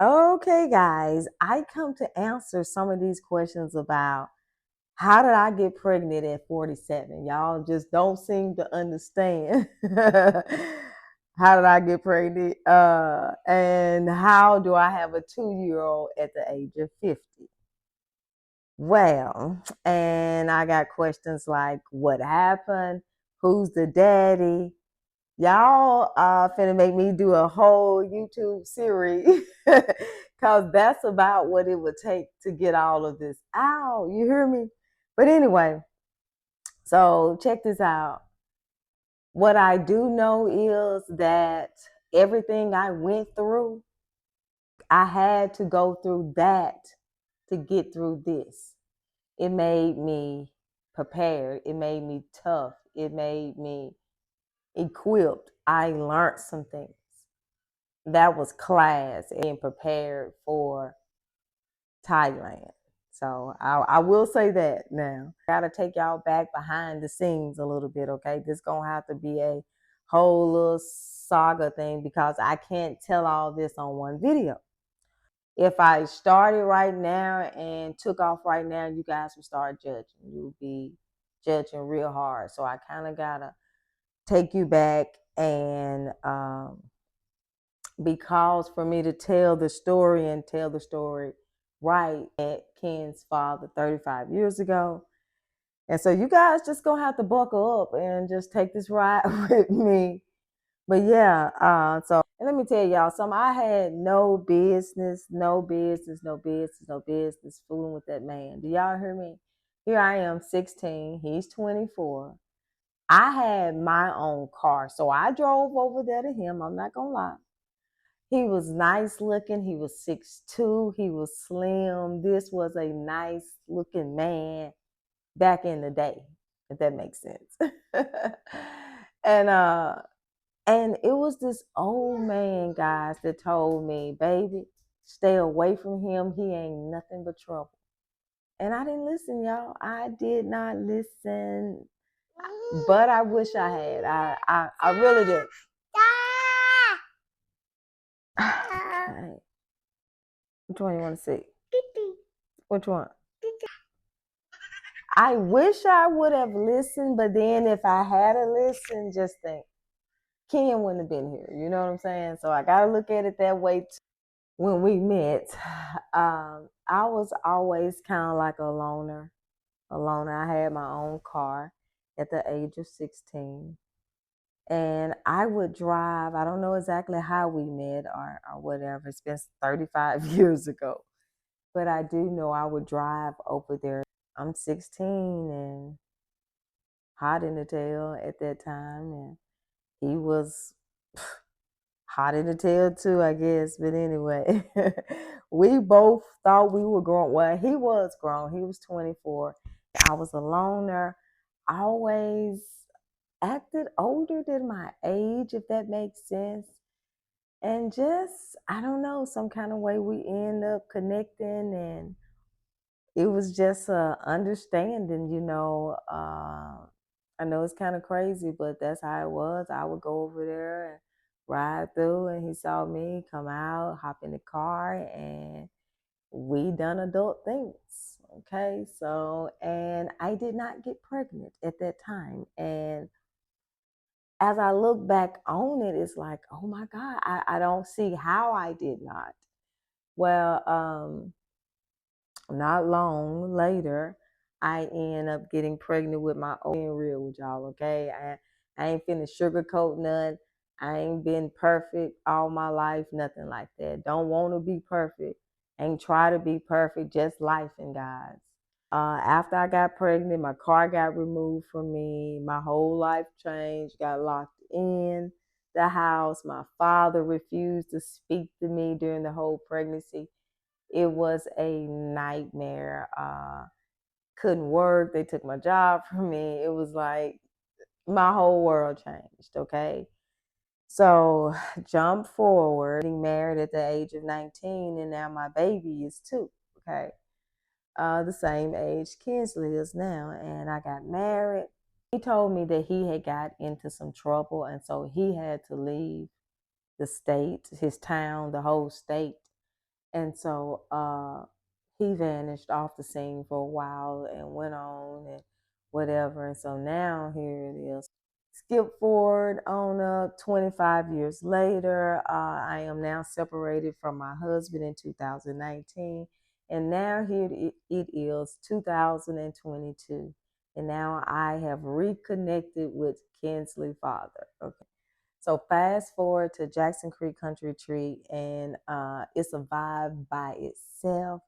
Okay, guys, I come to answer some of these questions about how did I get pregnant at 47? Y'all just don't seem to understand. How did I get pregnant? And how do I have a 2-year-old at the age of 50? Well, and I got questions like what happened? Who's the daddy? Y'all finna make me do a whole YouTube series because that's about what it would take to get all of this out. You hear me? But anyway, so check this out. What I do know is that everything I went through, I had to go through that to get through this. It made me prepared. It made me tough. It made me equipped. I learned some things. That was class and prepared for Thailand. So I will say that now. I gotta take y'all back behind the scenes a little bit, okay? This gonna have to be a whole little saga thing because I can't tell all this on one video. If I started right now and took off right now, you guys would start judging. You'll be judging real hard. So I kind of gotta take you back and because for me to tell the story and tell the story right at Ken's father 35 years ago. And so you guys just gonna have to buckle up and just take this ride with me. But yeah, so and let me tell y'all something. I had no business, no business, no business, no business fooling with that man. Do y'all hear me? Here I am, 16. He's 24. I had my own car, so I drove over there to him. I'm not gonna lie. He was nice looking. He was 6'2". He was slim. This was a nice looking man back in the day, if that makes sense. and and it was this old man, guys, that told me, baby, stay away from him. He ain't nothing but trouble. And I didn't listen, y'all. I did not listen. But I wish I had. I really did. Okay. Which one you want to see? Which one? I wish I would have listened, but then if I had a listen, just think, Ken wouldn't have been here. You know what I'm saying? So I got to look at it that way too. When we met, I was always kind of like a loner. A loner. I had my own car at the age of 16. And I would drive. I don't know exactly how we met or whatever. It's been 35 years ago. But I do know I would drive over there. I'm 16 and hot in the tail at that time. And he was hot in the tail too, I guess. But anyway, we both thought we were grown. Well, he was grown. He was 24. I was a loner. I always acted older than my age, if that makes sense. And just, I don't know, some kind of way we end up connecting, and it was just a understanding, you know. I know it's kind of crazy, but that's how it was. I would go over there and ride through, and he saw me come out, hop in the car, and we done adult things. Okay, so and I did not get pregnant at that time, and as I look back on it, it's like, oh my God, I don't see how I did not. Well, not long later, I end up getting pregnant with my own. Being real with y'all, okay? I ain't finna sugarcoat none. I ain't been perfect all my life, nothing like that. Don't want to be perfect. Ain't try to be perfect, just life and guys. After I got pregnant, my car got removed from me. My whole life changed, got locked in the house. My father refused to speak to me during the whole pregnancy. It was a nightmare. Couldn't work. They took my job from me. It was like my whole world changed, okay? So jump forward, getting married at the age of 19, and now my baby is 2, okay? The same age Kinsley is now, and I got married. He told me that he had got into some trouble, and so he had to leave the state, his town, the whole state. And so he vanished off the scene for a while and went on and whatever. And so now here it is. Skip forward on up 25 years later. I am now separated from my husband in 2019. And now here it is 2022. And now I have reconnected with Kinsley father. Okay. So fast forward to Jackson Creek Country Retreat, and it's a vibe by itself.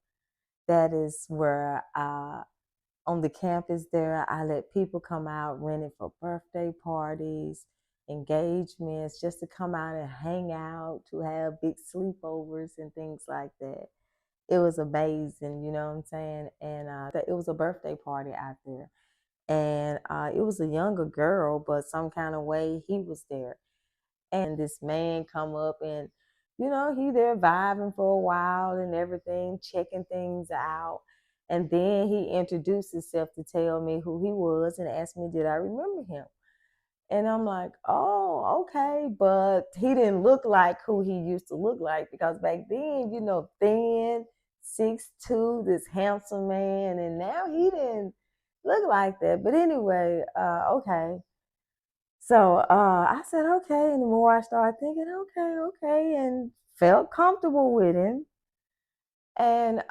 That is where on the campus there, I let people come out, rent it for birthday parties, engagements, just to come out and hang out, to have big sleepovers and things like that. It was amazing, you know what I'm saying? And it was a birthday party out there. And it was a younger girl, but some kind of way he was there. And this man come up and, he there vibing for a while and everything, checking things out. And then he introduced himself to tell me who he was and asked me, did I remember him? And I'm like, oh, okay. But he didn't look like who he used to look like, because back then, thin, 6'2", this handsome man. And now he didn't look like that. But anyway, okay. So I said, okay. And the more I started thinking, okay, and felt comfortable with him. And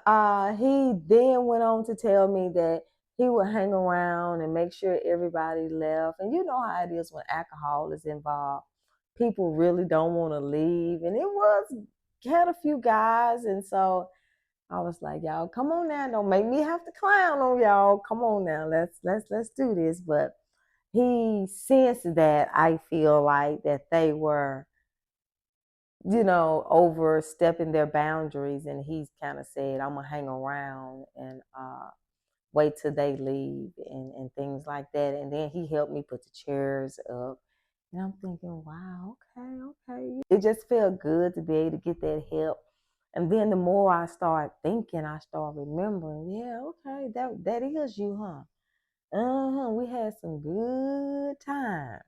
he then went on to tell me that he would hang around and make sure everybody left. And you know how it is when alcohol is involved. People really don't want to leave. And had a few guys. And so I was like, y'all, come on now. Don't make me have to clown on y'all. Come on now. Let's do this. But he sensed that, I feel like, that they were, overstepping their boundaries. And he's kind of said, I'm going to hang around and wait till they leave and things like that. And then he helped me put the chairs up. And I'm thinking, wow, okay. It just felt good to be able to get that help. And then the more I start thinking, I start remembering, yeah, okay, that is you, huh? We had some good time.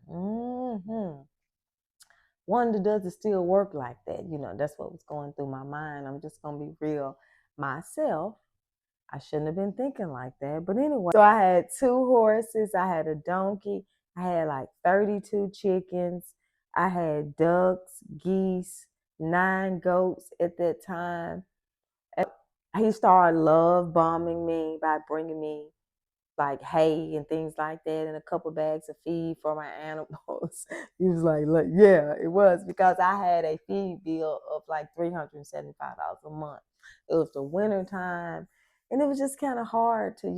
Wonder, does it still work like that? That's what was going through my mind. I'm just gonna be real myself. I shouldn't have been thinking like that. But anyway, so I had 2 horses, I had a donkey, I had like 32 chickens, I had ducks, geese, 9 goats at that time. And he started love bombing me by bringing me like hay and things like that, and a couple bags of feed for my animals. He was like, look, yeah, it was, because I had a feed bill of like $375 a month. It was the winter time, and it was just kind of hard to,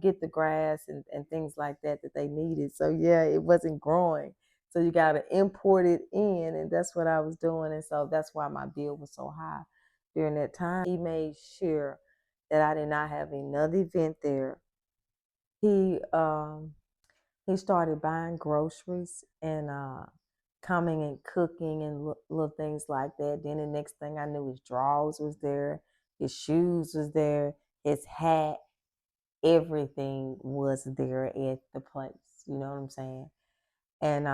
get the grass and things like that they needed. So yeah, it wasn't growing. So you got to import it in, and that's what I was doing. And so that's why my bill was so high during that time. He made sure that I did not have another event there. He started buying groceries and coming and cooking and little things like that. Then the next thing I knew, his drawers was there, his shoes was there, his hat, everything was there at the place. You know what I'm saying? And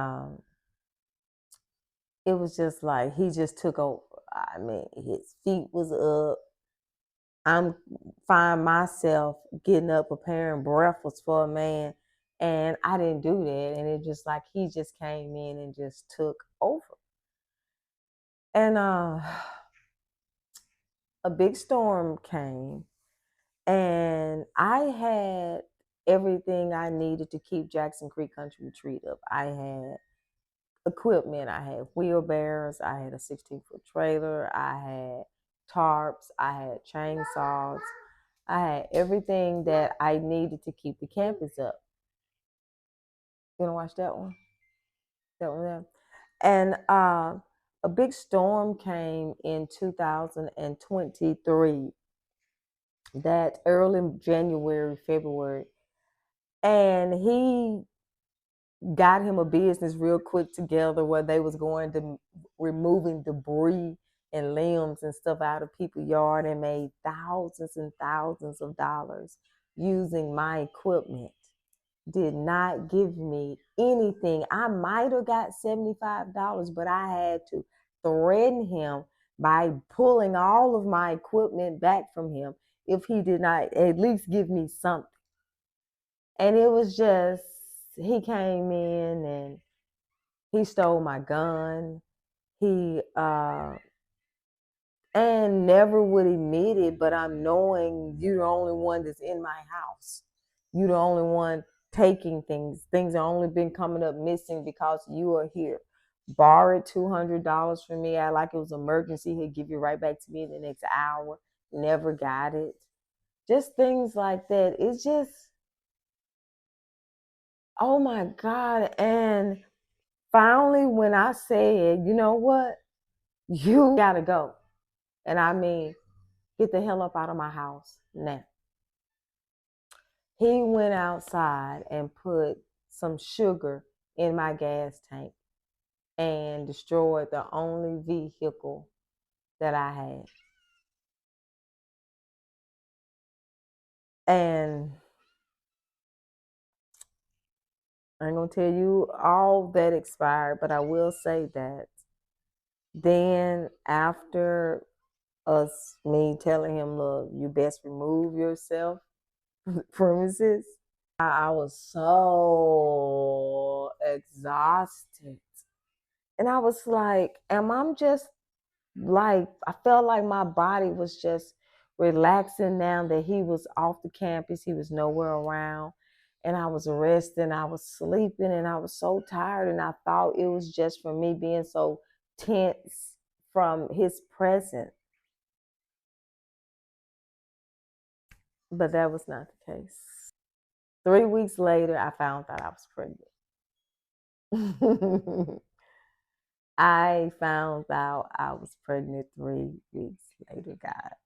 it was just like he just took over. I mean, his feet was up. I'm find myself getting up preparing breakfast for a man, and I didn't do that. And it just like he just came in and just took over. And a big storm came, and I had everything I needed to keep Jackson Creek Country Retreat up. I had equipment. I had wheelbarrows. I had a 16-foot trailer. I had tarps. I had chainsaws. I had everything that I needed to keep the campus up. You want to watch that one? That one there? And a big storm came in 2023, that early January, February. And he got him a business real quick together where they was going to removing debris and limbs and stuff out of people's yard, and made thousands and thousands of dollars using my equipment. Did not give me anything. I might have got $75, but I had to threaten him by pulling all of my equipment back from him if he did not at least give me something. And it was just, he came in and he stole my gun. He and never would admit it, but I'm knowing you're the only one that's in my house. You're the only one taking things. Things have only been coming up missing because you are here. Borrowed $200 from me. I like it was emergency. He'd give you right back to me in the next hour. Never got it. Just things like that. It's just, oh my God. And finally, when I said, you know what? You gotta go. And I mean, get the hell up out of my house now. He went outside and put some sugar in my gas tank and destroyed the only vehicle that I had. And I ain't gonna tell you all that expired, but I will say that then after me telling him, look, you best remove yourself from the premises, I was so exhausted. And I was like, am I just like, I felt like my body was just relaxing now that he was off the campus. He was nowhere around. And I was resting, I was sleeping, and I was so tired. And I thought it was just from me being so tense from his presence. But that was not the case. 3 weeks later, I found out I was pregnant. I found out I was pregnant 3 weeks later, guys.